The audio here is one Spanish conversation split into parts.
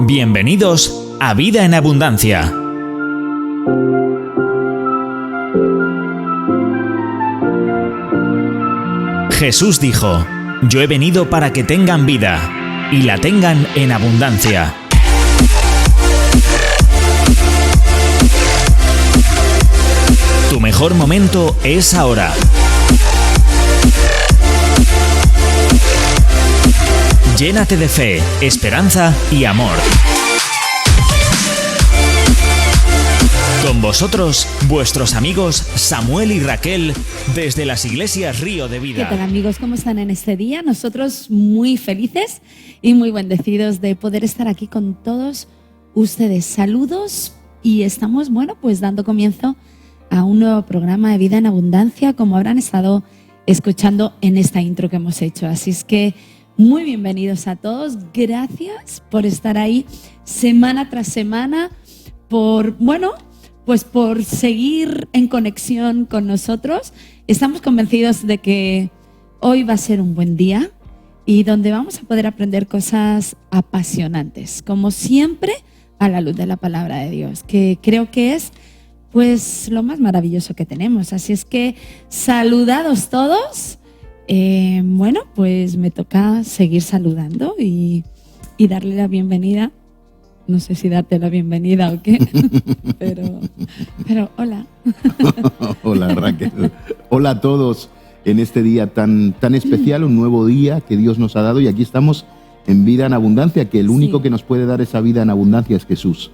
Bienvenidos a Vida en Abundancia. Jesús dijo: Yo he venido para que tengan vida y la tengan en abundancia. Tu mejor momento es ahora. Llénate de fe, esperanza y amor. Con vosotros, vuestros amigos Samuel y Raquel, desde las iglesias Río de Vida. ¿Qué tal, amigos? ¿Cómo están en este día? Nosotros muy felices y muy bendecidos de poder estar aquí con todos ustedes. Saludos y estamos, pues dando comienzo a un nuevo programa de Vida en Abundancia, como habrán estado escuchando en esta intro que hemos hecho. Así es que muy bienvenidos a todos. Gracias por estar ahí semana tras semana, por seguir en conexión con nosotros. Estamos convencidos de que hoy va a ser un buen día y donde vamos a poder aprender cosas apasionantes, como siempre, a la luz de la palabra de Dios, que creo que es lo más maravilloso que tenemos. Así es que saludados todos. Me toca seguir saludando y darle la bienvenida. No sé si darte la bienvenida o qué, pero hola. Hola, Raquel. Hola a todos en este día tan especial, un nuevo día que Dios nos ha dado, y aquí estamos en Vida en Abundancia, que el único que nos puede dar esa vida en abundancia es Jesús.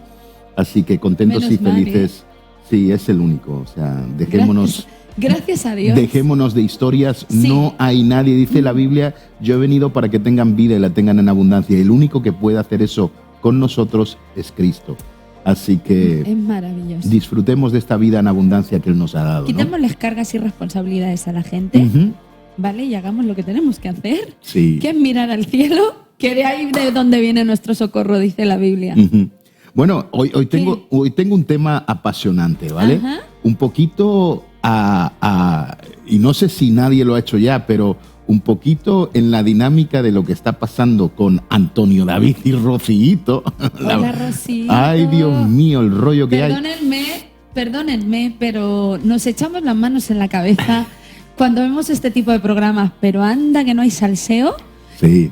Así que contentos y felices. Sí, es el único. O sea, dejémonos. Gracias a Dios. Dejémonos de historias. Sí. No hay nadie, dice la Biblia, yo he venido para que tengan vida y la tengan en abundancia. Y el único que puede hacer eso con nosotros es Cristo. Así que es maravilloso. Disfrutemos de esta vida en abundancia que Él nos ha dado. Quitémosles cargas y responsabilidades a la gente, ¿vale? Y hagamos lo que tenemos que hacer, que es mirar al cielo, que de ahí de donde viene nuestro socorro, dice la Biblia. Bueno, hoy tengo un tema apasionante, ¿vale? Ajá. Un poquito y no sé si nadie lo ha hecho ya, pero un poquito en la dinámica de lo que está pasando con Antonio David y Rocíito. Hola, Rocíito. Ay, Dios mío, el rollo que hay. Perdónenme, pero nos echamos las manos en la cabeza cuando vemos este tipo de programas, pero anda que no hay salseo. Sí.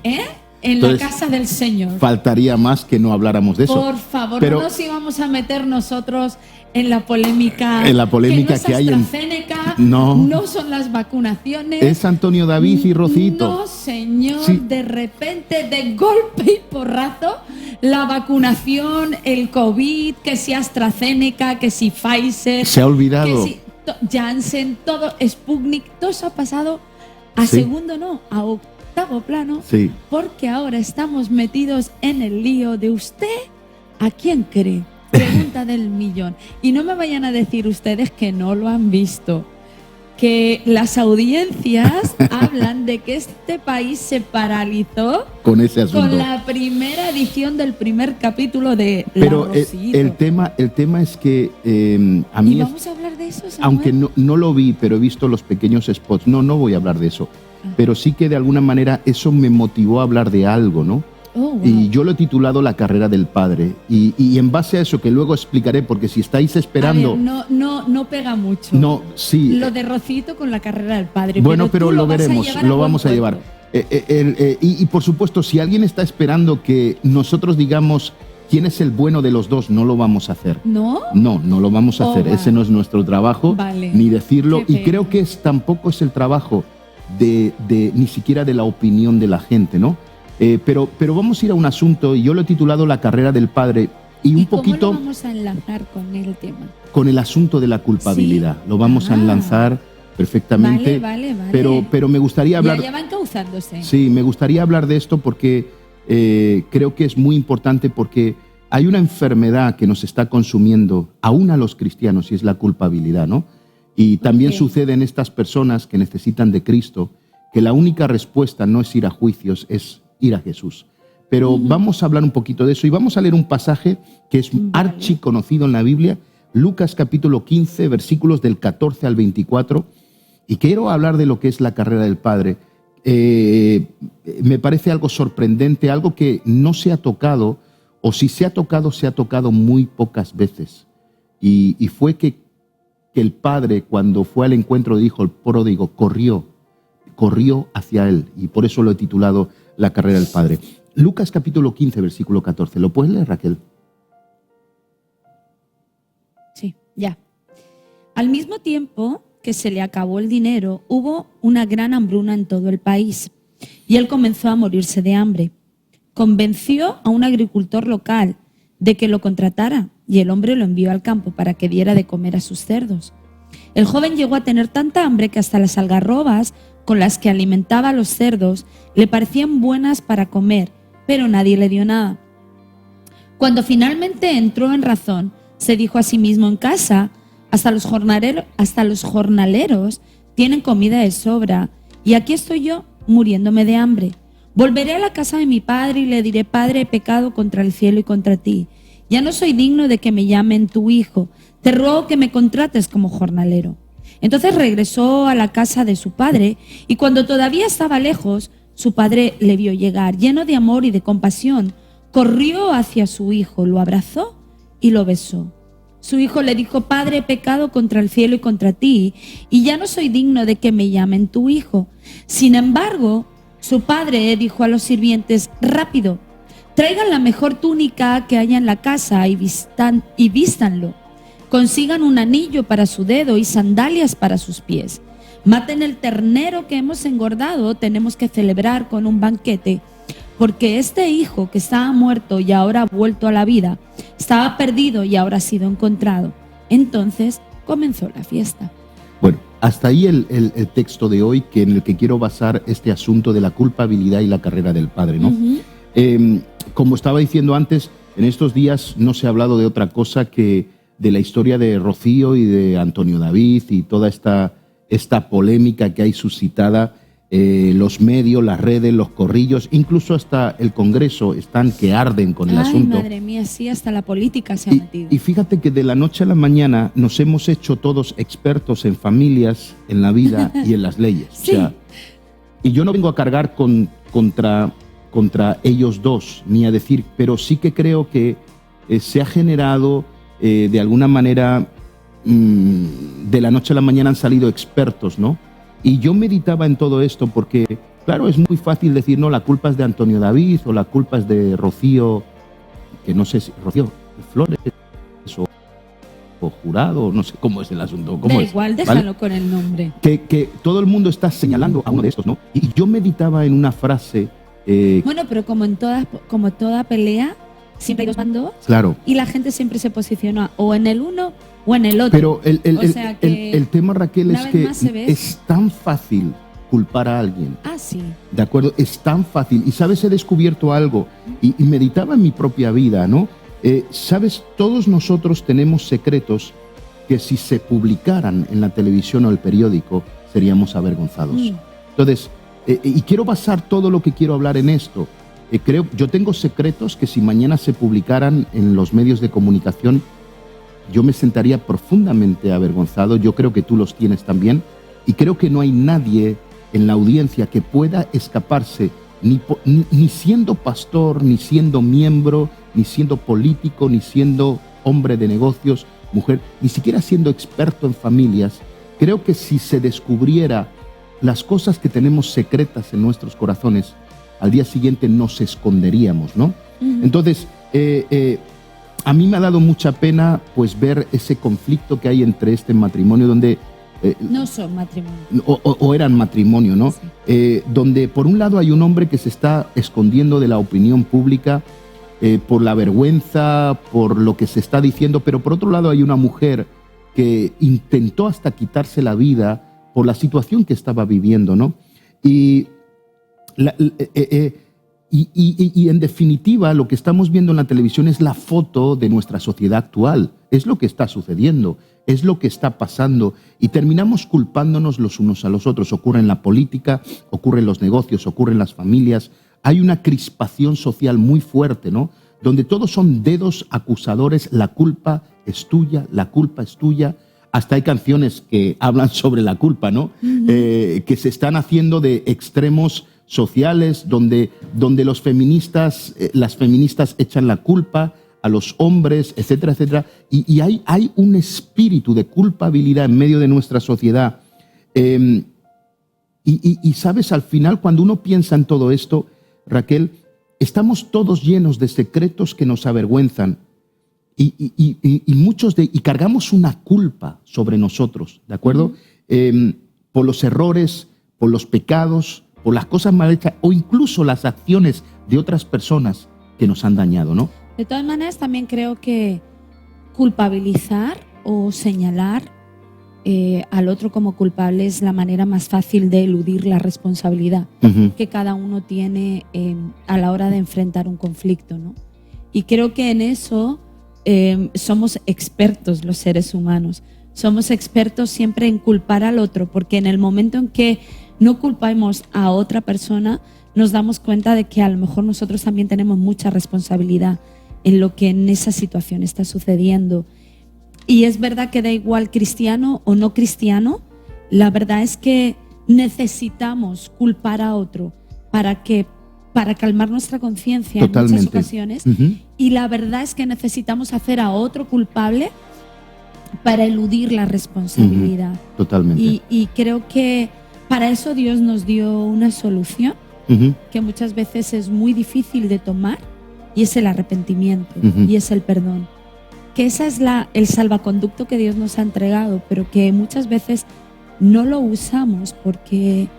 Entonces, la casa del Señor. Faltaría más que no habláramos de eso. Por favor, pero no nos íbamos a meter nosotros en la polémica. En la polémica que hay en AstraZeneca, no son las vacunaciones. Es Antonio David y Rocíito. No, señor, sí. De repente, de golpe y porrazo, la vacunación, el COVID, que si AstraZeneca, que si Pfizer. Se ha olvidado. Que si Janssen, todo, Sputnik, todo eso ha pasado a segundo, a octavo plano, porque ahora estamos metidos en el lío de usted, ¿a quién cree? Pregunta del millón. Y no me vayan a decir ustedes que no lo han visto, que las audiencias hablan de que este país se paralizó con ese asunto, con la primera edición del primer capítulo de Pero La Rocíito. el tema es que a mí... ¿Y vamos a hablar de eso, Samuel? Aunque no lo vi, pero he visto los pequeños spots. No voy a hablar de eso. Pero sí que de alguna manera eso me motivó a hablar de algo, ¿no? Oh, wow. Y yo lo he titulado La carrera del Padre. Y en base a eso, que luego explicaré, porque si estáis esperando... A ver, no pega mucho. No, sí. Lo de Rocíito con la carrera del Padre. Bueno, pero lo veremos, lo vamos a llevar. Y por supuesto, si alguien está esperando que nosotros digamos quién es el bueno de los dos, no lo vamos a hacer. ¿No? No lo vamos a hacer. Vale. Ese no es nuestro trabajo, ni decirlo. Y creo que tampoco es el trabajo de ni siquiera de la opinión de la gente, ¿no? Pero vamos a ir a un asunto, y yo lo he titulado La carrera del Padre, y un poquito... ¿Cómo lo vamos a enlazar con el tema? Con el asunto de la culpabilidad. ¿Sí? Lo vamos a enlazar perfectamente. Vale. Pero me gustaría hablar... Ya va encauzándose. Sí, me gustaría hablar de esto porque creo que es muy importante, porque hay una enfermedad que nos está consumiendo aún a los cristianos, y es la culpabilidad, ¿no? Y también sucede en estas personas que necesitan de Cristo, que la única respuesta no es ir a juicios, es ir a Jesús. Pero vamos a hablar un poquito de eso, y vamos a leer un pasaje que es archiconocido en la Biblia, Lucas capítulo 15, versículos del 14 al 24, y quiero hablar de lo que es la carrera del Padre. Me parece algo sorprendente, algo que no se ha tocado o si se ha tocado muy pocas veces. Y fue que el padre, cuando fue al encuentro del hijo, el pródigo, corrió hacia él. Y por eso lo he titulado La carrera del padre. Lucas capítulo 15, versículo 14. ¿Lo puedes leer, Raquel? Sí, ya. Al mismo tiempo que se le acabó el dinero, hubo una gran hambruna en todo el país y él comenzó a morirse de hambre. Convenció a un agricultor local de que lo contratara y el hombre lo envió al campo para que diera de comer a sus cerdos. El joven llegó a tener tanta hambre que hasta las algarrobas con las que alimentaba a los cerdos le parecían buenas para comer, pero nadie le dio nada. Cuando finalmente entró en razón, se dijo a sí mismo: en casa hasta los jornaleros tienen comida de sobra y aquí estoy yo muriéndome de hambre. Volveré a la casa de mi padre y le diré: Padre, he pecado contra el cielo y contra ti. Ya no soy digno de que me llamen tu hijo. Te ruego que me contrates como jornalero. Entonces regresó a la casa de su padre y cuando todavía estaba lejos, su padre le vio llegar. Lleno de amor y de compasión, corrió hacia su hijo, lo abrazó y lo besó. Su hijo le dijo: Padre, he pecado contra el cielo y contra ti, y ya no soy digno de que me llamen tu hijo. Sin embargo, su padre dijo a los sirvientes: rápido, traigan la mejor túnica que haya en la casa y vístanlo. Consigan un anillo para su dedo y sandalias para sus pies. Maten el ternero que hemos engordado, tenemos que celebrar con un banquete. Porque este hijo que estaba muerto y ahora ha vuelto a la vida, estaba perdido y ahora ha sido encontrado. Entonces comenzó la fiesta. Bueno, hasta ahí el texto de hoy, en el que quiero basar este asunto de la culpabilidad y la carrera del padre, ¿no? Como estaba diciendo antes, en estos días no se ha hablado de otra cosa que de la historia de Rocío y de Antonio David y toda esta polémica que hay suscitada. Los medios, las redes, los corrillos, incluso hasta el Congreso están que arden con el asunto. Madre mía, sí, hasta la política se ha metido. Y fíjate que de la noche a la mañana nos hemos hecho todos expertos en familias, en la vida y en las leyes. Sí. O sea, y yo no vengo a cargar contra ellos dos, ni a decir, pero sí que creo que se ha generado de alguna manera, de la noche a la mañana han salido expertos, ¿no? Y yo meditaba en todo esto porque, claro, es muy fácil decir: no, la culpa es de Antonio David o la culpa es de Rocío, que no sé si Rocío Flores o Jurado, no sé cómo es el asunto. Da igual, déjalo, ¿vale? Con el nombre. Que todo el mundo está señalando a uno de estos, ¿no? Y yo meditaba en una frase. Bueno, pero como toda pelea, siempre hay dos bandos. Claro. Y la gente siempre se posiciona o en el uno o en el otro. Pero el tema, Raquel, es que es tan fácil culpar a alguien. Ah, sí. ¿De acuerdo? Es tan fácil. Y, ¿sabes? He descubierto algo y meditaba en mi propia vida, ¿no? ¿Sabes? Todos nosotros tenemos secretos que si se publicaran en la televisión o el periódico seríamos avergonzados. Entonces, y quiero basar todo lo que quiero hablar en esto. Yo tengo secretos que si mañana se publicaran en los medios de comunicación, yo me sentaría profundamente avergonzado. Yo creo que tú los tienes también. Y creo que no hay nadie en la audiencia que pueda escaparse, ni siendo pastor, ni siendo miembro, ni siendo político, ni siendo hombre de negocios, mujer, ni siquiera siendo experto en familias. Creo que si se descubriera las cosas que tenemos secretas en nuestros corazones, al día siguiente nos esconderíamos, ¿no? Entonces, a mí me ha dado mucha pena pues ver ese conflicto que hay entre este matrimonio donde... no son matrimonio. O eran matrimonio, ¿no? Sí. Donde por un lado hay un hombre que se está escondiendo de la opinión pública por la vergüenza, por lo que se está diciendo, pero por otro lado hay una mujer que intentó hasta quitarse la vida por la situación que estaba viviendo, ¿no? Y en definitiva, lo que estamos viendo en la televisión es la foto de nuestra sociedad actual. Es lo que está sucediendo, es lo que está pasando. Y terminamos culpándonos los unos a los otros. Ocurre en la política, ocurre en los negocios, ocurre en las familias. Hay una crispación social muy fuerte, ¿no? Donde todos son dedos acusadores. La culpa es tuya, la culpa es tuya. Hasta hay canciones que hablan sobre la culpa, ¿no? Que se están haciendo de extremos sociales donde los feministas, las feministas echan la culpa a los hombres, etcétera, etcétera. Y hay un espíritu de culpabilidad en medio de nuestra sociedad. Y sabes, al final, cuando uno piensa en todo esto, Raquel, estamos todos llenos de secretos que nos avergüenzan y cargamos una culpa sobre nosotros, ¿de acuerdo? Por los errores, por los pecados, por las cosas mal hechas o incluso las acciones de otras personas que nos han dañado, ¿no? De todas maneras, también creo que culpabilizar o señalar al otro como culpable es la manera más fácil de eludir la responsabilidad que cada uno tiene a la hora de enfrentar un conflicto, ¿no? Y creo que en eso somos expertos los seres humanos. Somos expertos siempre en culpar al otro, porque en el momento en que no culpamos a otra persona, nos damos cuenta de que a lo mejor nosotros también tenemos mucha responsabilidad en lo que en esa situación está sucediendo. Y es verdad que da igual cristiano o no cristiano, la verdad es que necesitamos culpar a otro para calmar nuestra conciencia en muchas ocasiones. Y la verdad es que necesitamos hacer a otro culpable para eludir la responsabilidad. Totalmente. Y creo que para eso Dios nos dio una solución que muchas veces es muy difícil de tomar, y es el arrepentimiento y es el perdón. Que esa es el salvaconducto que Dios nos ha entregado, pero que muchas veces no lo usamos porque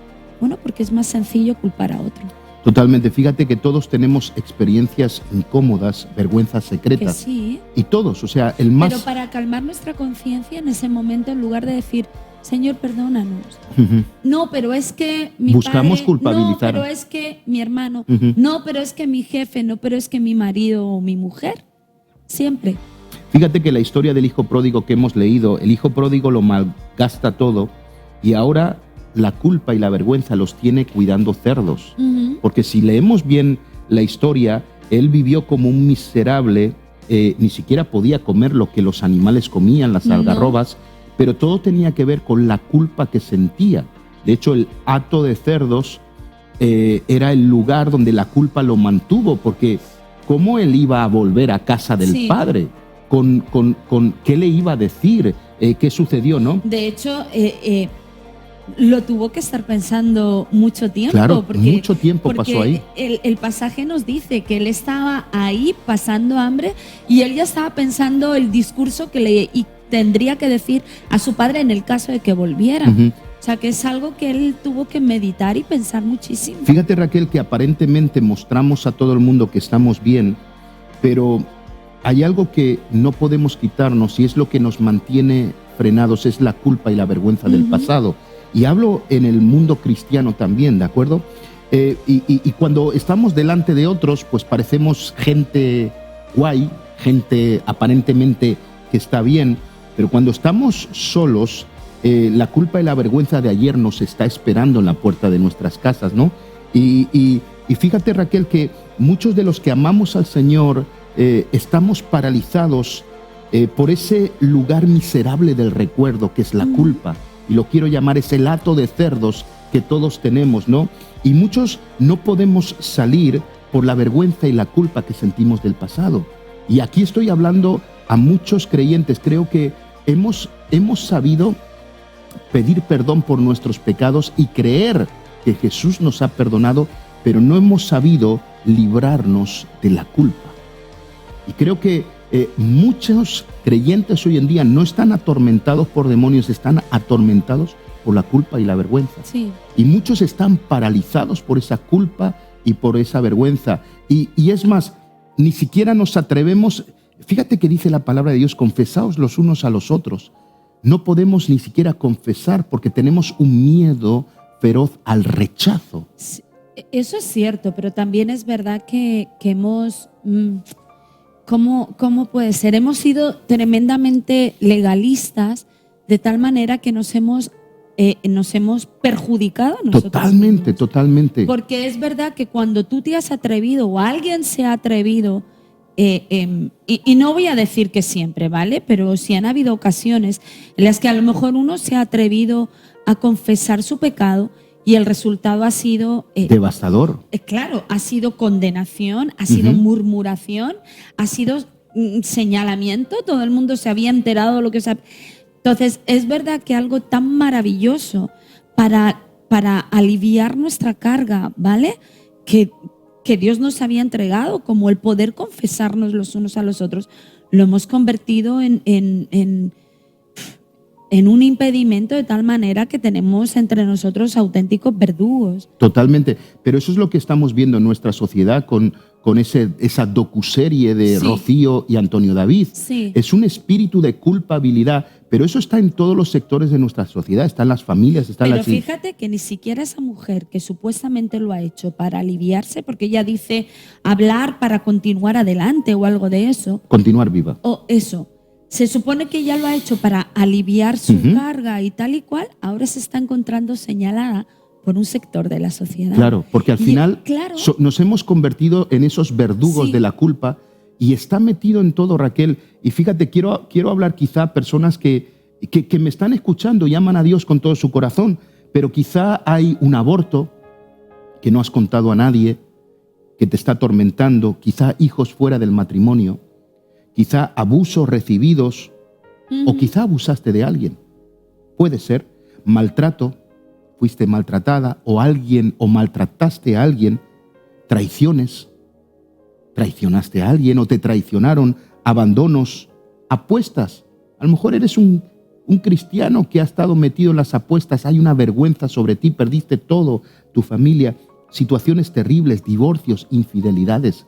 es más sencillo culpar a otro. Totalmente. Fíjate que todos tenemos experiencias incómodas, vergüenzas secretas. Que sí. Y todos, o sea, el más... Pero para calmar nuestra conciencia en ese momento, en lugar de decir, Señor, perdónanos. No, pero es que mi buscamos padre, culpabilizar. No, pero es que mi hermano. No, pero es que mi jefe. No, pero es que mi marido o mi mujer. Siempre. Fíjate que la historia del hijo pródigo que hemos leído, el hijo pródigo lo malgasta todo y ahora la culpa y la vergüenza los tiene cuidando cerdos. Porque si leemos bien la historia, él vivió como un miserable, ni siquiera podía comer lo que los animales comían, las algarrobas, pero todo tenía que ver con la culpa que sentía. De hecho, el hato de cerdos era el lugar donde la culpa lo mantuvo, porque ¿cómo él iba a volver a casa del padre? ¿Con qué le iba a decir? ¿Qué sucedió, no? De hecho, lo tuvo que estar pensando mucho tiempo. Claro, porque mucho tiempo pasó ahí. El pasaje nos dice que él estaba ahí pasando hambre y él ya estaba pensando el discurso que tendría que decir a su padre en el caso de que volviera. O sea, que es algo que él tuvo que meditar y pensar muchísimo. Fíjate, Raquel, que aparentemente mostramos a todo el mundo que estamos bien, pero hay algo que no podemos quitarnos y es lo que nos mantiene frenados, es la culpa y la vergüenza del pasado. Y hablo en el mundo cristiano también, ¿de acuerdo? Y cuando estamos delante de otros, pues parecemos gente guay, gente aparentemente que está bien, pero cuando estamos solos, la culpa y la vergüenza de ayer nos está esperando en la puerta de nuestras casas, ¿no? Y fíjate, Raquel, que muchos de los que amamos al Señor estamos paralizados por ese lugar miserable del recuerdo que es la culpa. Y lo quiero llamar ese hato de cerdos que todos tenemos, ¿no? Y muchos no podemos salir por la vergüenza y la culpa que sentimos del pasado. Y aquí estoy hablando a muchos creyentes. Creo que hemos sabido pedir perdón por nuestros pecados y creer que Jesús nos ha perdonado, pero no hemos sabido librarnos de la culpa. Y creo que muchos creyentes hoy en día no están atormentados por demonios, están atormentados por la culpa y la vergüenza. Sí. Y muchos están paralizados por esa culpa y por esa vergüenza. Y es más, ni siquiera nos atrevemos. Fíjate que dice la palabra de Dios, confesaos los unos a los otros. No podemos ni siquiera confesar porque tenemos un miedo feroz al rechazo. Sí, eso es cierto, pero también es verdad que hemos... ¿Cómo puede ser? Hemos sido tremendamente legalistas de tal manera que nos hemos perjudicado a nosotros mismos. Totalmente. Porque es verdad que cuando tú te has atrevido o alguien se ha atrevido, y no voy a decir que siempre, ¿vale? Pero sí han habido ocasiones en las que a lo mejor uno se ha atrevido a confesar su pecado y el resultado ha sido devastador. Claro, ha sido condenación, ha sido murmuración, ha sido señalamiento. Todo el mundo se había enterado de lo que se... Entonces, es verdad que algo tan maravilloso para aliviar nuestra carga, ¿vale? Que Dios nos había entregado, como el poder confesarnos los unos a los otros, lo hemos convertido en un impedimento, de tal manera que tenemos entre nosotros auténticos verdugos. Totalmente, pero eso es lo que estamos viendo en nuestra sociedad con esa docuserie de Rocío y Antonio David. Sí. Es un espíritu de culpabilidad, pero eso está en todos los sectores de nuestra sociedad, está en las familias, está en Pero las... fíjate que ni siquiera esa mujer que supuestamente lo ha hecho para aliviarse, porque ella dice hablar para continuar adelante o algo de eso. Continuar viva. O eso. Se supone que ella lo ha hecho para aliviar su carga y tal y cual, ahora se está encontrando señalada por un sector de la sociedad. Claro, porque al final claro, nos hemos convertido en esos verdugos de la culpa y está metido en todo, Raquel. Y fíjate, quiero hablar quizá a personas que me están escuchando y aman a Dios con todo su corazón, pero quizá hay un aborto que no has contado a nadie, que te está atormentando, quizá hijos fuera del matrimonio, quizá abusos recibidos, o quizá abusaste de alguien. Puede ser maltrato, fuiste maltratada, o maltrataste a alguien, traiciones, traicionaste a alguien o te traicionaron, abandonos, apuestas. A lo mejor eres un cristiano que ha estado metido en las apuestas, hay una vergüenza sobre ti, perdiste todo, tu familia, situaciones terribles, divorcios, infidelidades.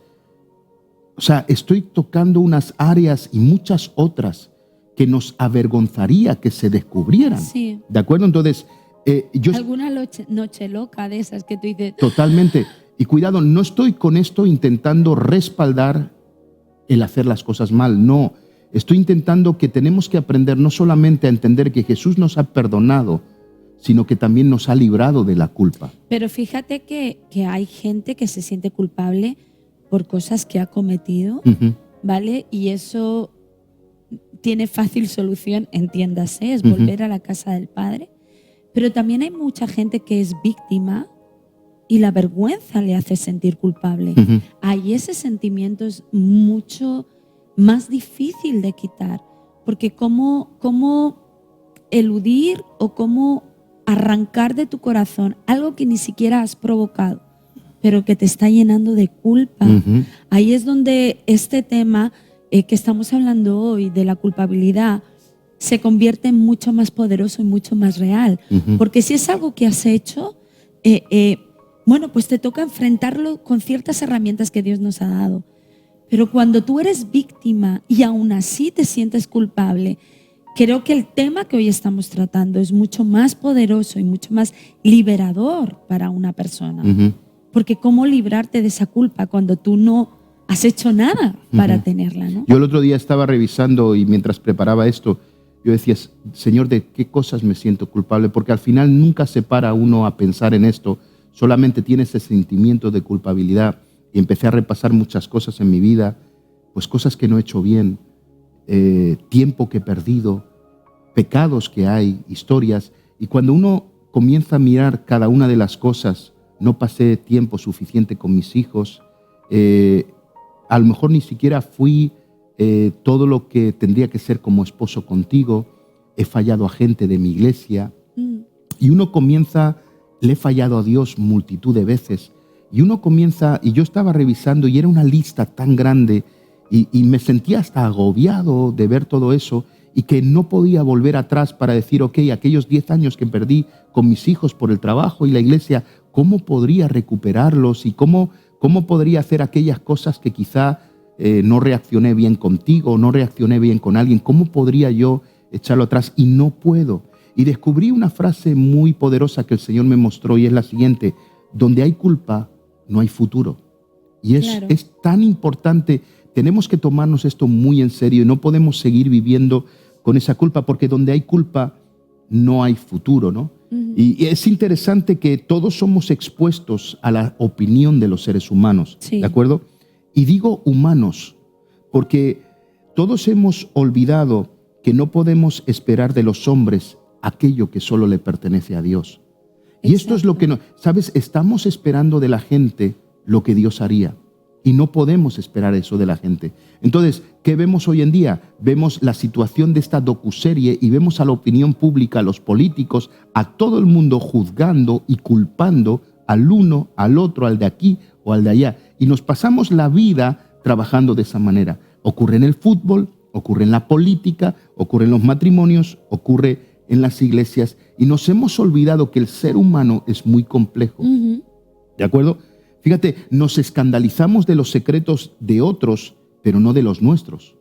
O sea, estoy tocando unas áreas y muchas otras que nos avergonzaría que se descubrieran. Sí. ¿De acuerdo? Entonces, alguna noche loca de esas que tú dices... Totalmente. Y cuidado, no estoy con esto intentando respaldar el hacer las cosas mal. No, estoy intentando que tenemos que aprender no solamente a entender que Jesús nos ha perdonado, sino que también nos ha librado de la culpa. Pero fíjate que hay gente que se siente culpable por cosas que ha cometido, ¿vale? Y eso tiene fácil solución, entiéndase, es volver a la casa del Padre. Pero también hay mucha gente que es víctima y la vergüenza le hace sentir culpable. Ahí ese sentimiento es mucho más difícil de quitar, porque cómo eludir o cómo arrancar de tu corazón algo que ni siquiera has provocado, pero que te está llenando de culpa. Ahí es donde este tema que estamos hablando hoy de la culpabilidad se convierte en mucho más poderoso y mucho más real. Porque si es algo que has hecho, bueno, pues te toca enfrentarlo con ciertas herramientas que Dios nos ha dado. Pero cuando tú eres víctima y aún así te sientes culpable, creo que el tema que hoy estamos tratando es mucho más poderoso y mucho más liberador para una persona. Porque ¿cómo librarte de esa culpa cuando tú no has hecho nada para tenerla, ¿no? Yo el otro día estaba revisando y mientras preparaba esto, yo decía, Señor, ¿de qué cosas me siento culpable? Porque al final nunca se para uno a pensar en esto, solamente tiene ese sentimiento de culpabilidad. Y empecé a repasar muchas cosas en mi vida, pues cosas que no he hecho bien, tiempo que he perdido, pecados que hay, historias. Y cuando uno comienza a mirar cada una de las cosas, no pasé tiempo suficiente con mis hijos, a lo mejor ni siquiera fui todo lo que tendría que ser como esposo contigo, he fallado a gente de mi iglesia. Y uno comienza, le he fallado a Dios multitud de veces. Y uno comienza, y yo estaba revisando y era una lista tan grande y me sentía hasta agobiado de ver todo eso y que no podía volver atrás para decir, ok, aquellos 10 años que perdí con mis hijos por el trabajo y la iglesia, ¿cómo podría recuperarlos? Y cómo podría hacer aquellas cosas que quizá no reaccioné bien contigo, no reaccioné bien con alguien? ¿Cómo podría yo echarlo atrás? Y no puedo. Y descubrí una frase muy poderosa que el Señor me mostró y es la siguiente: donde hay culpa, no hay futuro. Y es tan importante, tenemos que tomarnos esto muy en serio y no podemos seguir viviendo con esa culpa, porque donde hay culpa no hay futuro, ¿no? Y es interesante que todos somos expuestos a la opinión de los seres humanos, ¿de acuerdo? Y digo humanos, porque todos hemos olvidado que no podemos esperar de los hombres aquello que solo le pertenece a Dios. Y esto es lo que no, ¿sabes? Estamos esperando de la gente lo que Dios haría. Y no podemos esperar eso de la gente. Entonces, ¿qué vemos hoy en día? Vemos la situación de esta docuserie y vemos a la opinión pública, a los políticos, a todo el mundo juzgando y culpando al uno, al otro, al de aquí o al de allá. Y nos pasamos la vida trabajando de esa manera. Ocurre en el fútbol, ocurre en la política, ocurre en los matrimonios, ocurre en las iglesias. Y nos hemos olvidado que el ser humano es muy complejo. ¿De acuerdo? Fíjate, nos escandalizamos de los secretos de otros, pero no de los nuestros.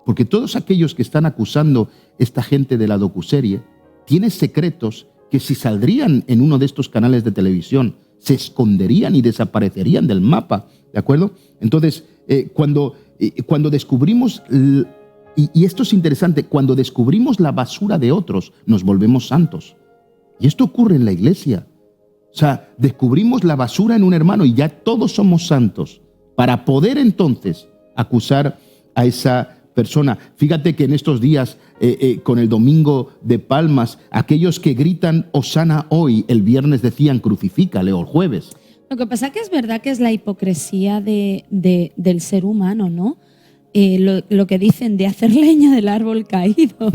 Porque todos aquellos que están acusando esta gente de la docuserie tienen secretos que si saldrían en uno de estos canales de televisión, se esconderían y desaparecerían del mapa. ¿De acuerdo? Entonces, cuando descubrimos, y esto es interesante, cuando descubrimos la basura de otros, nos volvemos santos. Y esto ocurre en la iglesia. O sea, descubrimos la basura en un hermano y ya todos somos santos para poder entonces acusar a esa persona. Fíjate que en estos días, con el Domingo de Palmas, aquellos que gritan Hosana hoy, el viernes decían crucifícale, o el jueves. Lo que pasa que es verdad que es la hipocresía del ser humano, ¿no? Lo que dicen de hacer leña del árbol caído.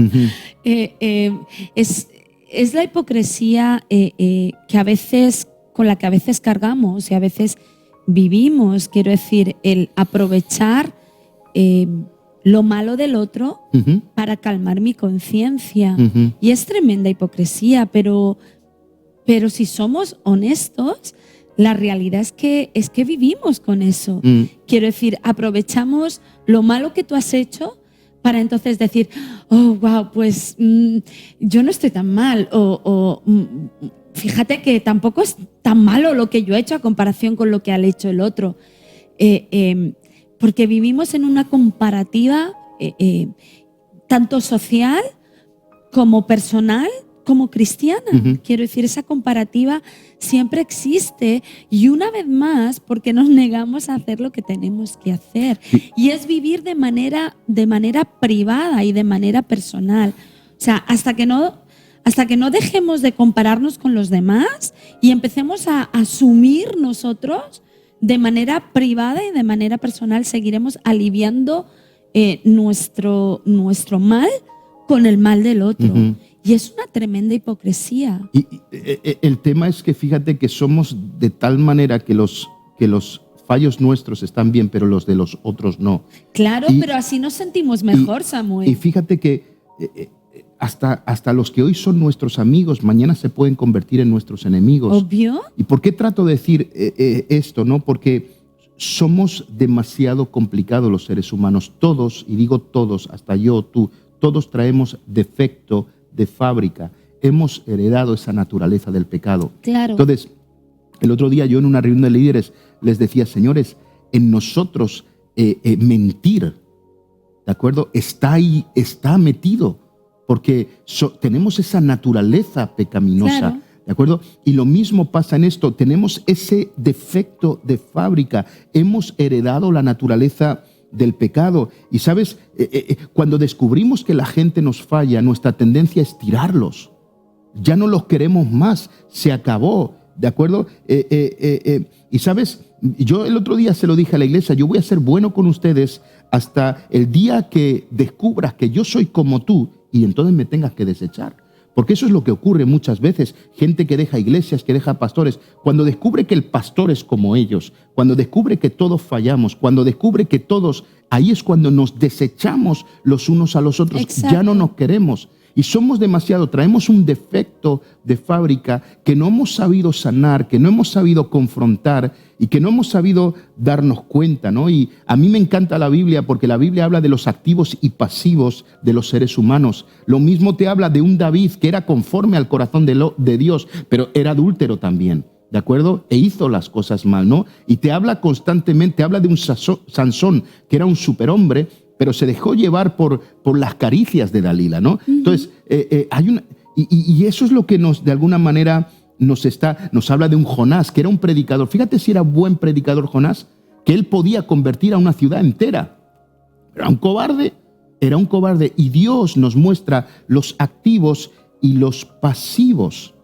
Es la hipocresía que a veces, con la que a veces cargamos y a veces vivimos. Quiero decir, el aprovechar lo malo del otro para calmar mi conciencia. Y es tremenda hipocresía, pero si somos honestos, la realidad es que vivimos con eso. Quiero decir, aprovechamos lo malo que tú has hecho para entonces decir, oh, wow, pues yo no estoy tan mal, fíjate que tampoco es tan malo lo que yo he hecho a comparación con lo que ha hecho el otro. Porque vivimos en una comparativa tanto social como personal, como cristiana. Quiero decir, esa comparativa siempre existe y una vez más porque nos negamos a hacer lo que tenemos que hacer y es vivir de manera privada y de manera personal. O sea, hasta que no dejemos de compararnos con los demás y empecemos a asumir nosotros de manera privada y de manera personal, seguiremos aliviando nuestro mal con el mal del otro. Y es una tremenda hipocresía. Y el tema es que fíjate que somos de tal manera que los fallos nuestros están bien, pero los de los otros no. Claro, pero así nos sentimos mejor, Samuel. Y fíjate que hasta los que hoy son nuestros amigos, mañana se pueden convertir en nuestros enemigos. ¿Obvio? ¿Y por qué trato de decir esto? ¿No? Porque somos demasiado complicados los seres humanos. Todos, y digo todos, hasta yo, tú, todos traemos defecto de fábrica. Hemos heredado esa naturaleza del pecado. Claro. Entonces, el otro día yo en una reunión de líderes les decía, señores, en nosotros mentir, ¿de acuerdo? Está ahí, está metido, porque tenemos esa naturaleza pecaminosa. Claro. ¿De acuerdo? Y lo mismo pasa en esto, tenemos ese defecto de fábrica, hemos heredado la naturaleza del pecado. Y sabes, cuando descubrimos que la gente nos falla, nuestra tendencia es tirarlos. Ya no los queremos más, se acabó, ¿de acuerdo? Y sabes, yo el otro día se lo dije a la iglesia, yo voy a ser bueno con ustedes hasta el día que descubras que yo soy como tú y entonces me tengas que desechar. Porque eso es lo que ocurre muchas veces. Gente que deja iglesias, que deja pastores. Cuando descubre que el pastor es como ellos, cuando descubre que todos fallamos, cuando descubre que todos, ahí es cuando nos desechamos los unos a los otros. Exacto. Ya no nos queremos. Y somos demasiado, traemos un defecto de fábrica que no hemos sabido sanar, que no hemos sabido confrontar y que no hemos sabido darnos cuenta, ¿no? Y a mí me encanta la Biblia porque la Biblia habla de los activos y pasivos de los seres humanos. Lo mismo te habla de un David que era conforme al corazón de Dios, pero era adúltero también, ¿de acuerdo? E hizo las cosas mal, ¿no? Y te habla constantemente, habla de un Sansón que era un superhombre, pero se dejó llevar por las caricias de Dalila, ¿no? Entonces, hay una, y eso es lo que de alguna manera nos habla de un Jonás, que era un predicador. Fíjate si era buen predicador Jonás, que él podía convertir a una ciudad entera. Era un cobarde, y Dios nos muestra los activos y los pasivos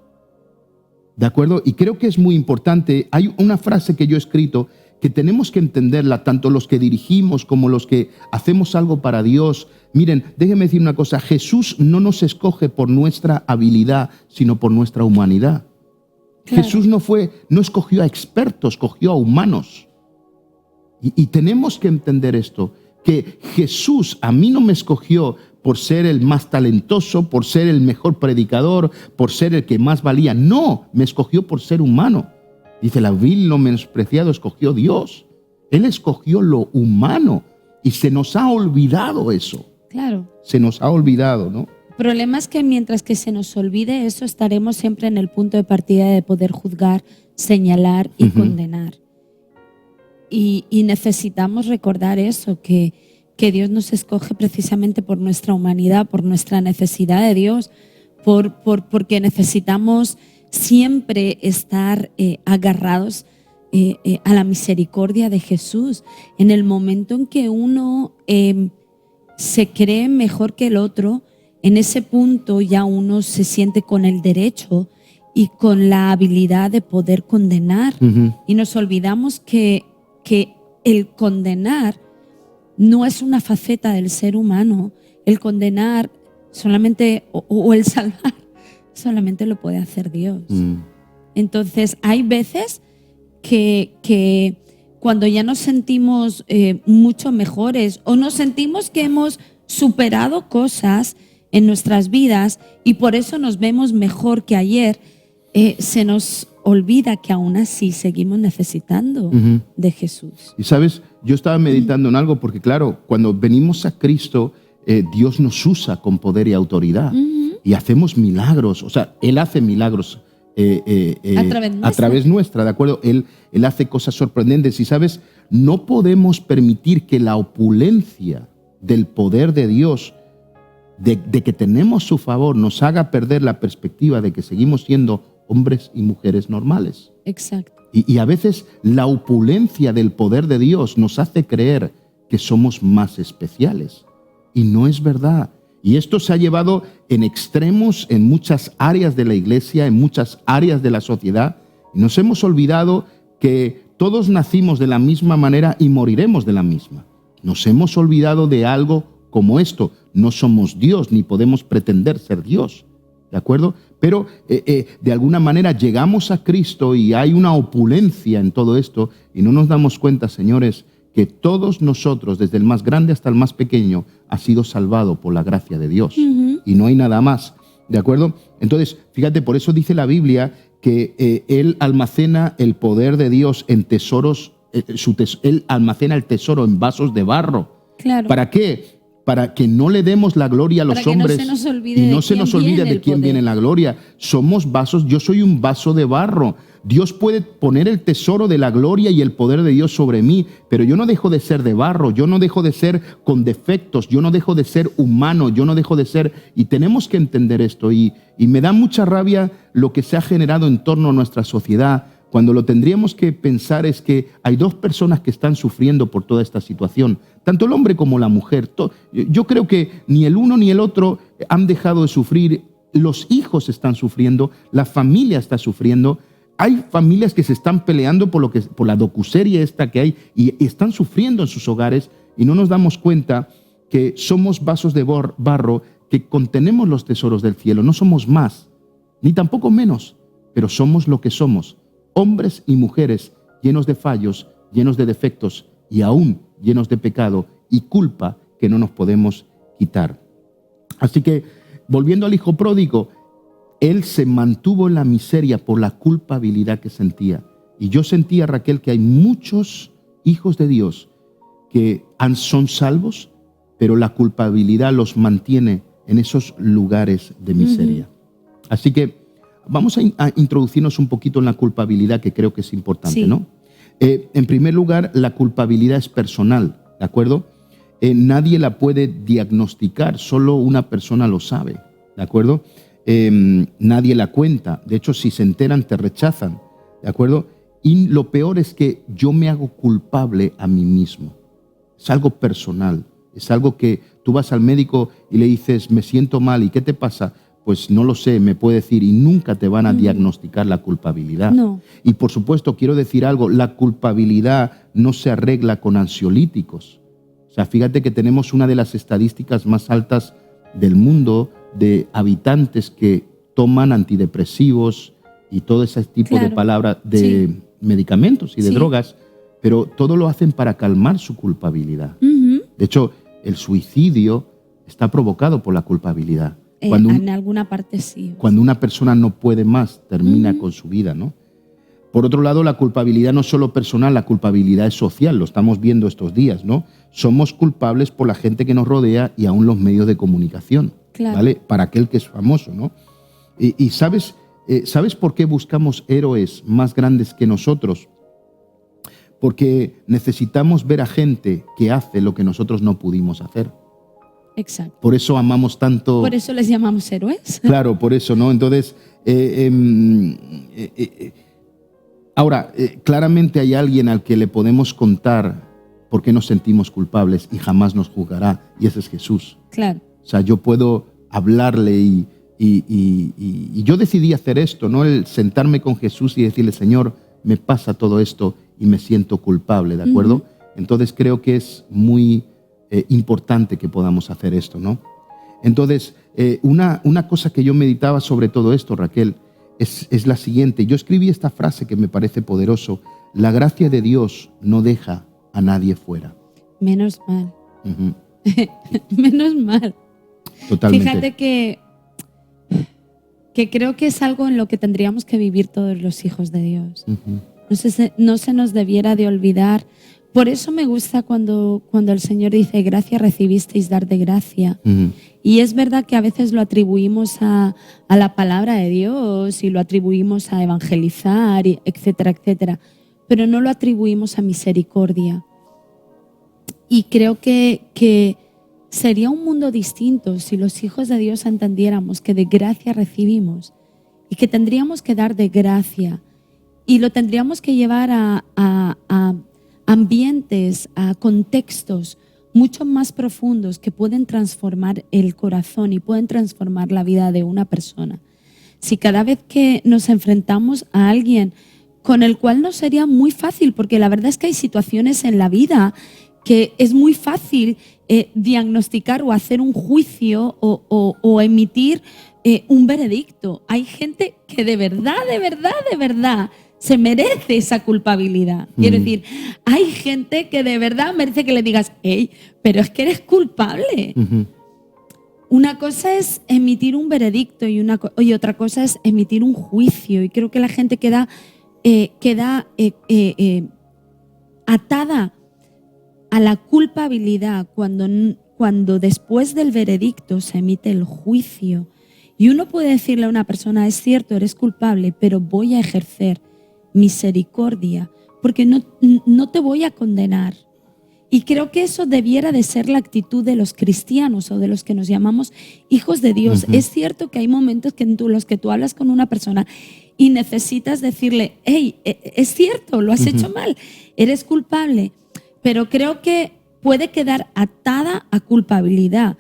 ¿De acuerdo? Y creo que es muy importante. Hay una frase que yo he escrito que tenemos que entenderla, tanto los que dirigimos como los que hacemos algo para Dios. Miren, déjenme decir una cosa, Jesús no nos escoge por nuestra habilidad, sino por nuestra humanidad. Claro. Jesús no escogió a expertos, escogió a humanos. Y tenemos que entender esto, que Jesús a mí no me escogió por ser el más talentoso, por ser el mejor predicador, por ser el que más valía. No, me escogió por ser humano. Dice, la vil, lo menospreciado escogió Dios. Él escogió lo humano y se nos ha olvidado eso. Claro. Se nos ha olvidado, ¿no? El problema es que mientras que se nos olvide eso, estaremos siempre en el punto de partida de poder juzgar, señalar y condenar. Y necesitamos recordar eso, que Dios nos escoge precisamente por nuestra humanidad, por nuestra necesidad de Dios, porque necesitamos siempre estar agarrados a la misericordia de Jesús. En el momento en que uno se cree mejor que el otro, en ese punto ya uno se siente con el derecho y con la habilidad de poder condenar. Y nos olvidamos que el condenar no es una faceta del ser humano. El condenar solamente o el salvar solamente lo puede hacer Dios. Entonces hay veces que cuando ya nos sentimos mucho mejores o nos sentimos que hemos superado cosas en nuestras vidas y por eso nos vemos mejor que ayer, se nos olvida que aún así seguimos necesitando de Jesús. Y sabes, yo estaba meditando en algo porque claro, cuando venimos a Cristo, Dios nos usa con poder y autoridad y hacemos milagros. O sea, Él hace milagros a través nuestra, ¿de acuerdo? Él hace cosas sorprendentes y sabes, no podemos permitir que la opulencia del poder de Dios, de que tenemos su favor, nos haga perder la perspectiva de que seguimos siendo hombres y mujeres normales. Exacto. Y a veces la opulencia del poder de Dios nos hace creer que somos más especiales. Y no es verdad. Y esto se ha llevado en extremos en muchas áreas de la iglesia, en muchas áreas de la sociedad. Y nos hemos olvidado que todos nacimos de la misma manera y moriremos de la misma. Nos hemos olvidado de algo como esto. No somos Dios, ni podemos pretender ser Dios. ¿De acuerdo? Pero de alguna manera llegamos a Cristo y hay una opulencia en todo esto y no nos damos cuenta, señores, que todos nosotros, desde el más grande hasta el más pequeño, ha sido salvado por la gracia de Dios. Y no hay nada más. ¿De acuerdo? Entonces, fíjate, por eso dice la Biblia que Él almacena el poder de Dios en tesoros, Él almacena el tesoro en vasos de barro. Claro. ¿Para qué? Para que no le demos la gloria a los hombres y no se nos olvide de quién viene la gloria. Somos vasos, yo soy un vaso de barro. Dios puede poner el tesoro de la gloria y el poder de Dios sobre mí, pero yo no dejo de ser de barro, yo no dejo de ser con defectos, yo no dejo de ser humano, yo no dejo de ser... Y tenemos que entender esto y me da mucha rabia lo que se ha generado en torno a nuestra sociedad, cuando lo tendríamos que pensar es que hay dos personas que están sufriendo por toda esta situación, tanto el hombre como la mujer. Yo creo que ni el uno ni el otro han dejado de sufrir, los hijos están sufriendo, la familia está sufriendo. Hay familias que se están peleando por la docuserie esta que hay y están sufriendo en sus hogares y no nos damos cuenta que somos vasos de barro que contenemos los tesoros del cielo. No somos más, ni tampoco menos, pero somos lo que somos. Hombres y mujeres llenos de fallos, llenos de defectos y aún llenos de pecado y culpa que no nos podemos quitar. Así que, volviendo al hijo pródigo, él se mantuvo en la miseria por la culpabilidad que sentía. Y yo sentía, Raquel, que hay muchos hijos de Dios que son salvos, pero la culpabilidad los mantiene en esos lugares de miseria. Así que vamos a introducirnos un poquito en la culpabilidad, que creo que es importante, ¿no? En primer lugar, la culpabilidad es personal, ¿de acuerdo? Nadie la puede diagnosticar, solo una persona lo sabe, ¿de acuerdo? Nadie la cuenta. De hecho, si se enteran, te rechazan, ¿de acuerdo? Y lo peor es que yo me hago culpable a mí mismo. Es algo personal, es algo que tú vas al médico y le dices, me siento mal, ¿y qué te pasa? pues no lo sé, me puede decir, y nunca te van a diagnosticar la culpabilidad. No. Y por supuesto, quiero decir algo, la culpabilidad no se arregla con ansiolíticos. O sea, fíjate que tenemos una de las estadísticas más altas del mundo de habitantes que toman antidepresivos y todo ese tipo de palabras, de medicamentos y de drogas, pero todo lo hacen para calmar su culpabilidad. De hecho, el suicidio está provocado por la culpabilidad. En alguna parte sí. Cuando una persona no puede más, termina con su vida, ¿no? Por otro lado, la culpabilidad no es solo personal, la culpabilidad es social, lo estamos viendo estos días, ¿no? Somos culpables por la gente que nos rodea y aún los medios de comunicación, ¿vale? Para aquel que es famoso, ¿no? Y ¿sabes por qué buscamos héroes más grandes que nosotros? Porque necesitamos ver a gente que hace lo que nosotros no pudimos hacer. Exacto. Por eso amamos tanto. Por eso les llamamos héroes. Claro, por eso, ¿no? Entonces, ahora, claramente hay alguien al que le podemos contar por qué nos sentimos culpables y jamás nos juzgará, y ese es Jesús. Claro. O sea, yo puedo hablarle y yo decidí hacer esto, ¿no? El sentarme con Jesús y decirle, Señor, me pasa todo esto y me siento culpable, ¿de acuerdo? Entonces creo que es muy importante que podamos hacer esto, ¿no? Entonces, una cosa que yo meditaba sobre todo esto, Raquel, es la siguiente. Yo escribí esta frase que me parece poderoso: la gracia de Dios no deja a nadie fuera. Menos mal. Menos mal. Totalmente. Fíjate que creo que es algo en lo que tendríamos que vivir todos los hijos de Dios. No se nos debiera de olvidar. Por eso me gusta cuando el Señor dice, gracia recibisteis, dar de gracia. Y es verdad que a veces lo atribuimos a la palabra de Dios y lo atribuimos a evangelizar, etcétera, etcétera. Pero no lo atribuimos a misericordia. Y creo que sería un mundo distinto si los hijos de Dios entendiéramos que de gracia recibimos y que tendríamos que dar de gracia y lo tendríamos que llevar a ambientes, a contextos mucho más profundos que pueden transformar el corazón y pueden transformar la vida de una persona. Si cada vez que nos enfrentamos a alguien con el cual nos sería muy fácil, porque la verdad es que hay situaciones en la vida que es muy fácil diagnosticar o hacer un juicio o emitir un veredicto. Hay gente que de verdad se merece esa culpabilidad. Quiero decir, hay gente que de verdad merece que le digas, hey, pero es que eres culpable. Una cosa es emitir un veredicto y otra cosa es emitir un juicio. Y creo que la gente queda atada a la culpabilidad cuando después del veredicto se emite el juicio. Y uno puede decirle a una persona, es cierto, eres culpable, pero voy a ejercer misericordia, porque no te voy a condenar. Y creo que eso debiera de ser la actitud de los cristianos o de los que nos llamamos hijos de Dios. Es cierto que hay momentos en los que tú hablas con una persona y necesitas decirle, hey, es cierto, lo has hecho mal, eres culpable. Pero creo que puede quedar atada a culpabilidad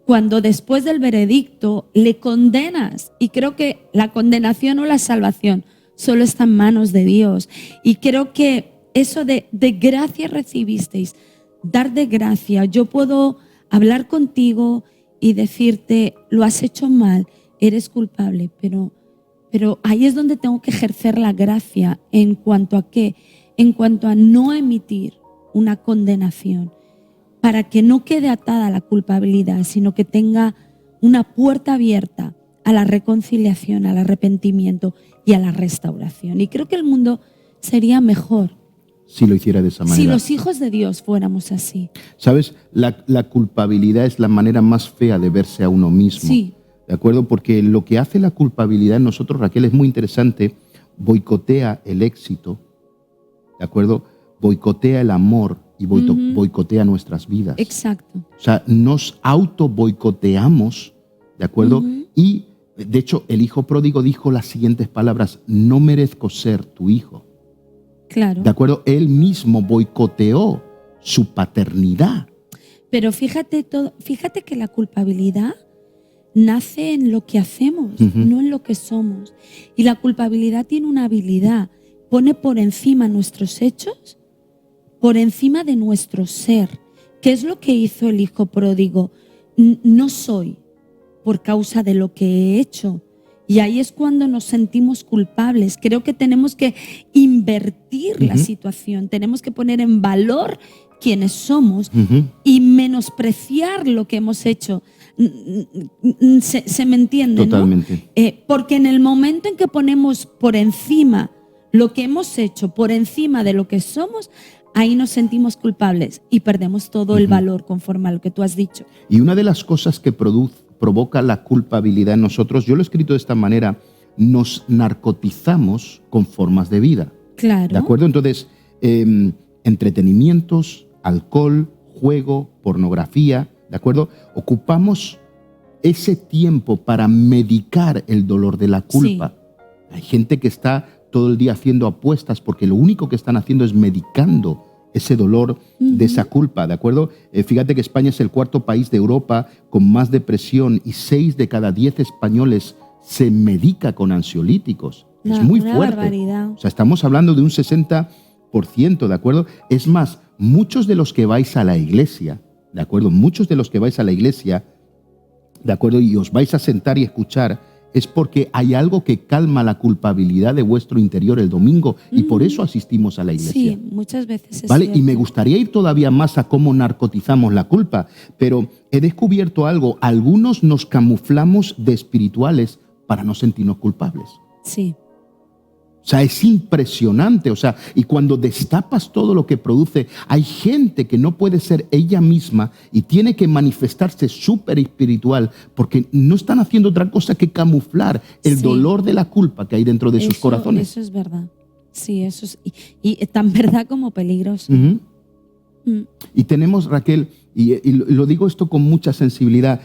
cuando después del veredicto le condenas. Y creo que la condenación o la salvación solo está en manos de Dios. Y creo que eso de gracia recibisteis, dar de gracia. Yo puedo hablar contigo y decirte, lo has hecho mal, eres culpable, pero ahí es donde tengo que ejercer la gracia. ¿En cuanto a qué? En cuanto a no emitir una condenación, para que no quede atada a la culpabilidad, sino que tenga una puerta abierta a la reconciliación, al arrepentimiento y a la restauración. Y creo que el mundo sería mejor si lo hiciera de esa manera. Si los hijos de Dios fuéramos así. ¿Sabes? La culpabilidad es la manera más fea de verse a uno mismo. Sí. ¿De acuerdo? Porque lo que hace la culpabilidad en nosotros, Raquel, es muy interesante. Boicotea el éxito. ¿De acuerdo? Boicotea el amor y boicotea nuestras vidas. Exacto. O sea, nos auto-boicoteamos, ¿de acuerdo? Y, de hecho, el hijo pródigo dijo las siguientes palabras: no merezco ser tu hijo. Claro. ¿De acuerdo? Él mismo boicoteó su paternidad. Pero fíjate que la culpabilidad nace en lo que hacemos, no en lo que somos. Y la culpabilidad tiene una habilidad, pone por encima nuestros hechos, por encima de nuestro ser. ¿Qué es lo que hizo el hijo pródigo? No soy por causa de lo que he hecho. Y ahí es cuando nos sentimos culpables. Creo que tenemos que invertir la situación, tenemos que poner en valor quiénes somos y menospreciar lo que hemos hecho. ¿Se me entiende? Totalmente. ¿No? Porque en el momento en que ponemos por encima lo que hemos hecho, por encima de lo que somos, ahí nos sentimos culpables y perdemos todo el valor conforme a lo que tú has dicho. Y una de las cosas que provoca la culpabilidad en nosotros, yo lo he escrito de esta manera, nos narcotizamos con formas de vida. Claro. ¿De acuerdo? Entonces, entretenimientos, alcohol, juego, pornografía, ¿de acuerdo? Ocupamos ese tiempo para medicar el dolor de la culpa. Sí. Hay gente que está todo el día haciendo apuestas porque lo único que están haciendo es medicando ese dolor de esa culpa, ¿de acuerdo? Fíjate que España es el 4º país de Europa con más depresión y 6 de cada 10 españoles se medica con ansiolíticos. Es muy fuerte. Barbaridad. O sea, estamos hablando de un 60%, ¿de acuerdo? Es más, muchos de los que vais a la iglesia, ¿de acuerdo? Muchos de los que vais a la iglesia, ¿de acuerdo? Y os vais a sentar y escuchar, es porque hay algo que calma la culpabilidad de vuestro interior el domingo y por eso asistimos a la iglesia. Sí, muchas veces es ¿vale? cierto. Y me gustaría ir todavía más a cómo narcotizamos la culpa, pero he descubierto algo. Algunos nos camuflamos de espirituales para no sentirnos culpables. Sí. O sea, es impresionante. O sea, y cuando destapas todo lo que produce, hay gente que no puede ser ella misma y tiene que manifestarse súper espiritual porque no están haciendo otra cosa que camuflar el dolor de la culpa que hay dentro de sus corazones. Eso es verdad. Sí, eso es. Y tan verdad como peligroso. Y tenemos, Raquel, y lo digo esto con mucha sensibilidad,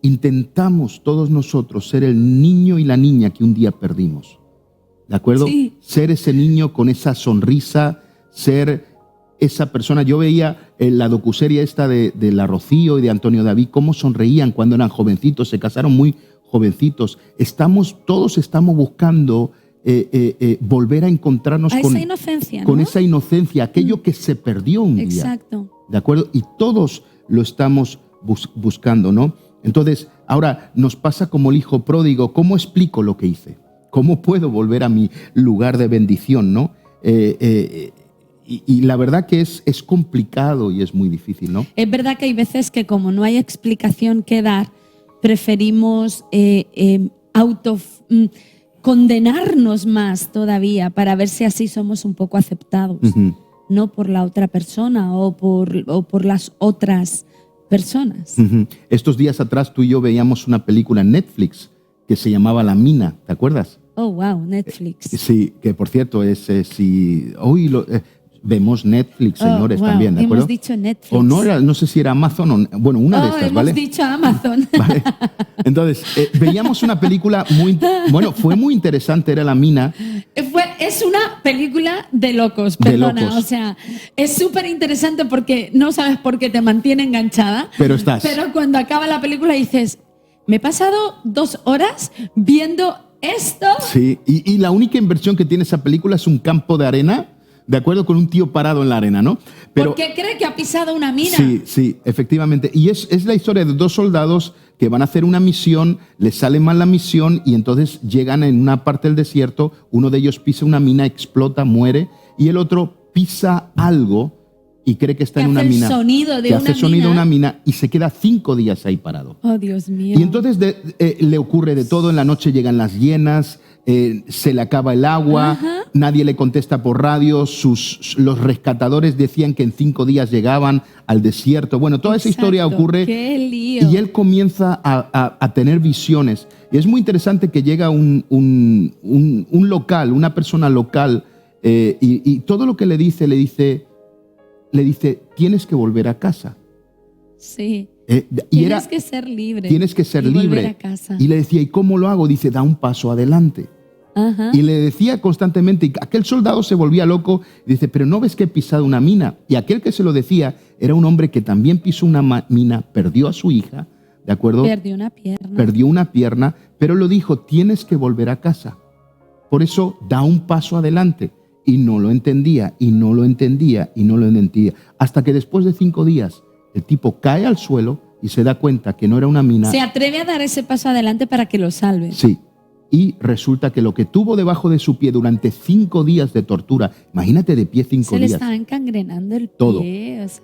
intentamos todos nosotros ser el niño y la niña que un día perdimos. ¿De acuerdo? Sí. Ser ese niño con esa sonrisa, ser esa persona. Yo veía en la docuserie esta de la Rocío y de Antonio David, cómo sonreían cuando eran jovencitos, se casaron muy jovencitos. Todos estamos buscando volver a encontrarnos con esa inocencia, con ¿no? esa inocencia, aquello que se perdió un día. Exacto. ¿De acuerdo? Y todos lo estamos buscando, ¿no? Entonces, ahora nos pasa como el hijo pródigo. ¿Cómo explico lo que hice? ¿Cómo puedo volver a mi lugar de bendición, no? Y la verdad que es complicado y es muy difícil, ¿no? Es verdad que hay veces que como no hay explicación que dar, preferimos condenarnos más todavía para ver si así somos un poco aceptados, no por la otra persona o por las otras personas. Estos días atrás tú y yo veíamos una película en Netflix que se llamaba La Mina, ¿te acuerdas? Oh, wow, Netflix. Sí, que por cierto vemos Netflix, señores, también, ¿de acuerdo? Hemos dicho Netflix. O no sé si era Amazon o, bueno, una de estas, ¿vale? Hemos dicho Amazon. ¿Vale? Entonces, veíamos una película fue muy interesante, era La Mina. Es una película de locos, perdona. De locos. O sea, es súper interesante porque no sabes por qué te mantiene enganchada. Pero cuando acaba la película dices, me he pasado 2 horas viendo esto. Sí, y la única inversión que tiene esa película es un campo de arena, de acuerdo, con un tío parado en la arena, ¿no? ¿Por qué cree que ha pisado una mina? Sí, efectivamente. Y es la historia de 2 soldados que van a hacer una misión, les sale mal la misión y entonces llegan en una parte del desierto, uno de ellos pisa una mina, explota, muere, y el otro pisa algo y cree que está en una mina. Hace sonido de una mina y se queda 5 días ahí parado. Oh, Dios mío. Y entonces le ocurre de todo. En la noche llegan las hienas, se le acaba el agua, nadie le contesta por radio. Los rescatadores decían que en 5 días llegaban al desierto. Bueno, toda esa historia ocurre. ¡Qué lío! Y él comienza a tener visiones. Y es muy interesante que llega un local, una persona local, y todo lo que le dice, tienes que volver a casa. Sí. Tienes que ser libre. Tienes que ser libre. Volver a casa. Y le decía, ¿y cómo lo hago? Dice, da un paso adelante. Y le decía constantemente, y aquel soldado se volvía loco, y dice, pero ¿no ves que he pisado una mina? Y aquel que se lo decía era un hombre que también pisó una mina, perdió a su hija, ¿de acuerdo? Perdió una pierna. Perdió una pierna, pero lo dijo, tienes que volver a casa. Por eso da un paso adelante. Y no lo entendía, y no lo entendía, y no lo entendía. Hasta que después de 5 días, el tipo cae al suelo y se da cuenta que no era una mina. Se atreve a dar ese paso adelante para que lo salve. Sí. Y resulta que lo que tuvo debajo de su pie durante 5 días de tortura, imagínate de pie 5 Se le días. estaba encangrenando el pie. Todo. O sea,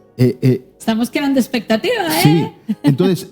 estamos creando expectativa, ¿eh? Sí. Entonces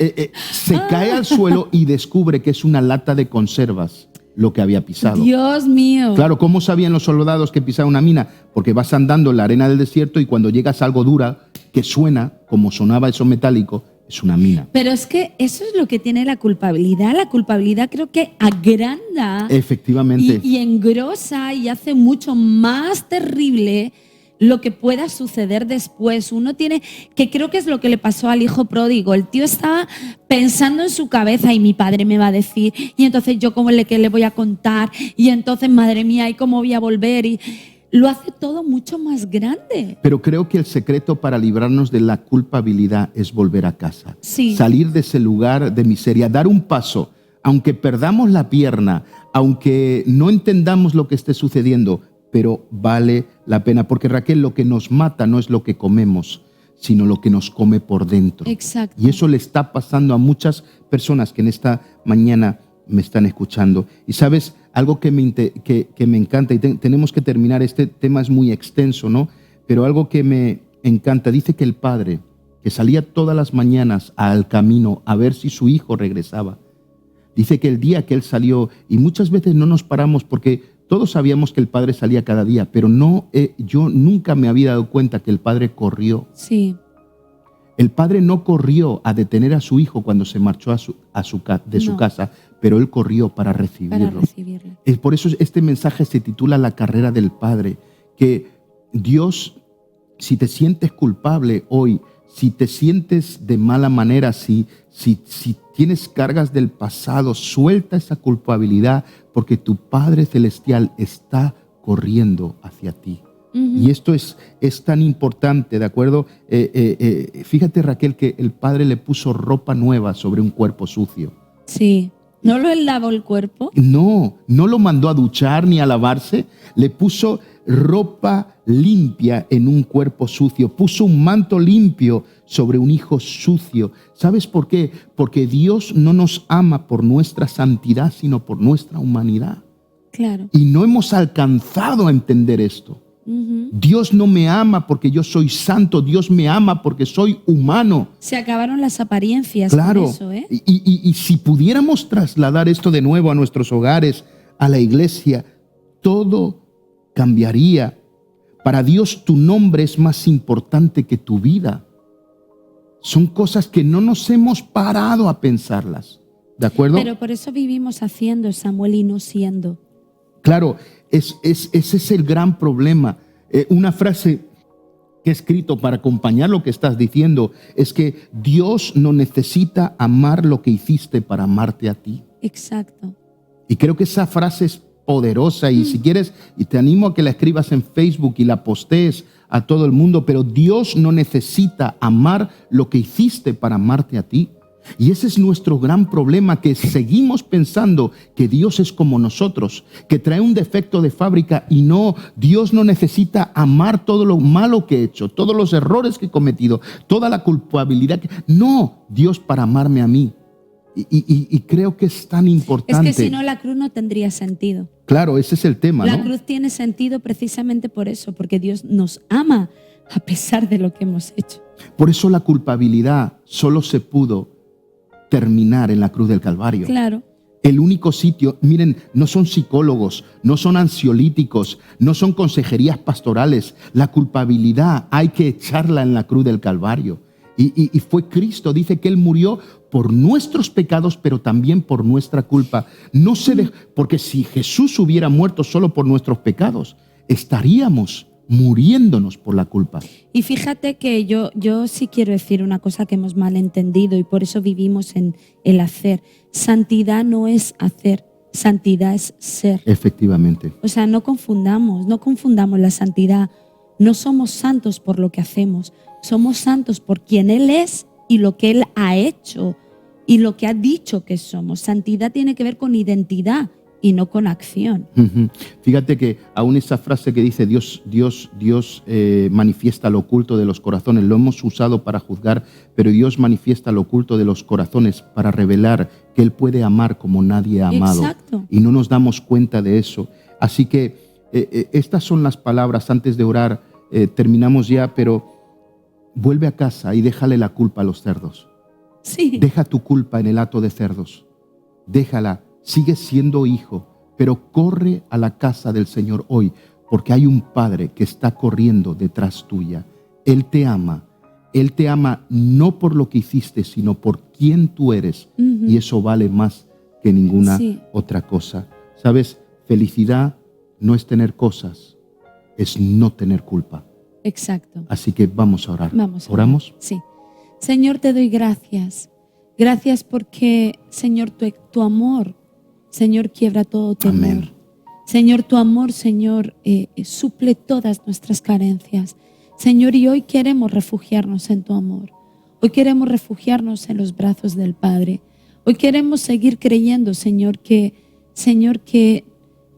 se cae al suelo y descubre que es una lata de conservas lo que había pisado. Dios mío. Claro, ¿cómo sabían los soldados que pisaba una mina? Porque vas andando en la arena del desierto y cuando llegas a algo dura, que suena como sonaba eso metálico, es una mina. Pero es que eso es lo que tiene la culpabilidad. La culpabilidad creo que agranda Efectivamente. y engrosa y hace mucho más terrible lo que pueda suceder después. Uno tiene, que creo que es lo que le pasó al hijo pródigo. El tío estaba pensando en su cabeza y mi padre me va a decir, y entonces yo qué le voy a contar, y entonces madre mía, ¿y cómo voy a volver? Y lo hace todo mucho más grande. Pero creo que el secreto para librarnos de la culpabilidad es volver a casa. Sí. Salir de ese lugar de miseria, dar un paso, aunque perdamos la pierna, aunque no entendamos lo que esté sucediendo, pero vale la pena, porque Raquel, lo que nos mata no es lo que comemos, sino lo que nos come por dentro. Exacto. Y eso le está pasando a muchas personas que en esta mañana me están escuchando. Y sabes, algo que me encanta, y tenemos que terminar, este tema es muy extenso, ¿no? Pero algo que me encanta, dice que el padre, que salía todas las mañanas al camino a ver si su hijo regresaba, dice que el día que él salió, y muchas veces no nos paramos porque todos sabíamos que el padre salía cada día, pero yo nunca me había dado cuenta que el padre corrió. Sí. El padre no corrió a detener a su hijo cuando se marchó de su casa, pero él corrió para recibirlo. Por eso este mensaje se titula La carrera del Padre, que Dios, si te sientes culpable hoy, si te sientes de mala manera, si tienes cargas del pasado, suelta esa culpabilidad porque tu Padre Celestial está corriendo hacia ti. Y esto es tan importante, ¿de acuerdo? Fíjate, Raquel, que el Padre le puso ropa nueva sobre un cuerpo sucio. Sí. ¿No lo lavó el cuerpo? No lo mandó a duchar ni a lavarse. Le puso ropa limpia en un cuerpo sucio. Puso un manto limpio sobre un hijo sucio. ¿Sabes por qué? Porque Dios no nos ama por nuestra santidad, sino por nuestra humanidad. Claro. Y no hemos alcanzado a entender esto. Dios no me ama porque yo soy santo, Dios me ama porque soy humano. Se acabaron las apariencias. Claro. Con eso, ¿eh? Y si pudiéramos trasladar esto de nuevo a nuestros hogares, a la iglesia, todo cambiaría. Para Dios tu nombre es más importante que tu vida. Son cosas que no nos hemos parado a pensarlas. ¿De acuerdo? Pero por eso vivimos haciendo, Samuel, y no siendo. Claro, ese es el gran problema. Una frase que he escrito para acompañar lo que estás diciendo es que Dios no necesita amar lo que hiciste para amarte a ti. Exacto. Y creo que esa frase es poderosa y si quieres, y te animo a que la escribas en Facebook y la postees a todo el mundo, pero Dios no necesita amar lo que hiciste para amarte a ti. Y ese es nuestro gran problema, que seguimos pensando que Dios es como nosotros, que trae un defecto de fábrica, y no, Dios no necesita amar todo lo malo que he hecho, todos los errores que he cometido, toda la culpabilidad. No, Dios para amarme a mí. Y creo que es tan importante. Es que si no, la cruz no tendría sentido. Claro, ese es el tema, La ¿no? cruz tiene sentido precisamente por eso, porque Dios nos ama a pesar de lo que hemos hecho. Por eso la culpabilidad solo se pudo terminar en la cruz del Calvario. Claro. El único sitio, miren, no son psicólogos, no son ansiolíticos, no son consejerías pastorales. La culpabilidad hay que echarla en la cruz del Calvario. Y fue Cristo, dice que Él murió por nuestros pecados, pero también por nuestra culpa. Porque si Jesús hubiera muerto solo por nuestros pecados, estaríamos muriéndonos por la culpa. Y fíjate que yo sí quiero decir una cosa que hemos malentendido y por eso vivimos en el hacer. Santidad no es hacer, santidad es ser. Efectivamente. O sea, no confundamos la santidad. No somos santos por lo que hacemos, somos santos por quien Él es y lo que Él ha hecho y lo que ha dicho que somos. Santidad tiene que ver con identidad y no con acción. Fíjate que aún esa frase que dice Dios manifiesta lo oculto de los corazones, lo hemos usado para juzgar, pero Dios manifiesta lo oculto de los corazones para revelar que Él puede amar como nadie ha amado. Exacto. Y no nos damos cuenta de eso. Así que estas son las palabras antes de orar. Terminamos ya, pero vuelve a casa y déjale la culpa a los cerdos. Sí. Deja tu culpa en el hato de cerdos. Déjala. Sigues siendo hijo, pero corre a la casa del Señor hoy, porque hay un Padre que está corriendo detrás tuya. Él te ama no por lo que hiciste, sino por quién tú eres. Y eso vale más que ninguna otra cosa. ¿Sabes? Felicidad no es tener cosas, es no tener culpa. Exacto. Así que vamos a orar. Vamos a orar. ¿Oramos? Sí. Señor, te doy gracias. Gracias porque, Señor, tu amor, Señor, quiebra todo temor. Amén. Señor, tu amor, Señor, suple todas nuestras carencias. Señor, y hoy queremos refugiarnos en tu amor. Hoy queremos refugiarnos en los brazos del Padre. Hoy queremos seguir creyendo, Señor, que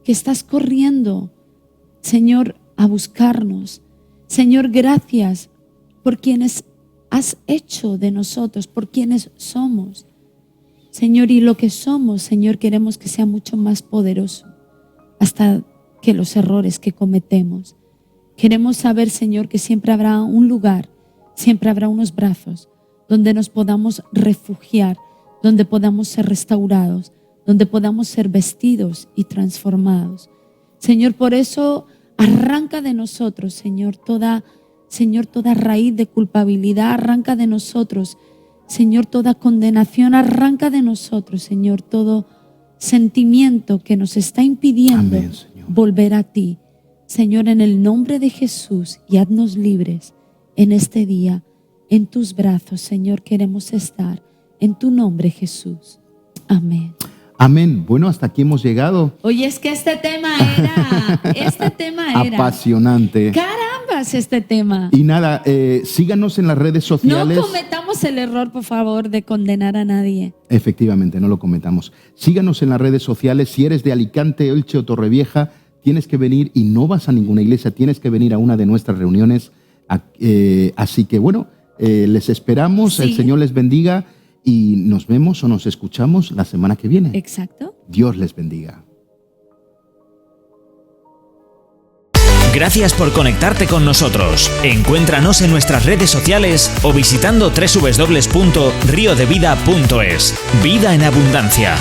estás corriendo, Señor, a buscarnos. Señor, gracias por quienes has hecho de nosotros, por quienes somos. Señor, y lo que somos, Señor, queremos que sea mucho más poderoso hasta que los errores que cometemos. Queremos saber, Señor, que siempre habrá un lugar, siempre habrá unos brazos donde nos podamos refugiar, donde podamos ser restaurados, donde podamos ser vestidos y transformados. Señor, por eso arranca de nosotros, Señor, toda raíz de culpabilidad, arranca de nosotros, Señor, toda condenación, arranca de nosotros, Señor, todo sentimiento que nos está impidiendo Amén, Señor. volver a ti. Señor, en el nombre de Jesús, y haznos libres en este día. En tus brazos, Señor, queremos estar. En tu nombre, Jesús. Amén. Amén. Bueno, hasta aquí hemos llegado. Oye, es que este tema era Apasionante. carambas, este tema. Y nada, síganos en las redes sociales. No cometamos el error, por favor, de condenar a nadie. Efectivamente, no lo cometamos. Síganos en las redes sociales. Si eres de Alicante, Elche o Torrevieja, tienes que venir, y no vas a ninguna iglesia, tienes que venir a una de nuestras reuniones. Así que bueno, les esperamos. Sí. El Señor les bendiga y nos vemos o nos escuchamos la semana que viene. Exacto. Dios les bendiga. Gracias por conectarte con nosotros. Encuéntranos en nuestras redes sociales o visitando www.riodevida.es. Vida en abundancia.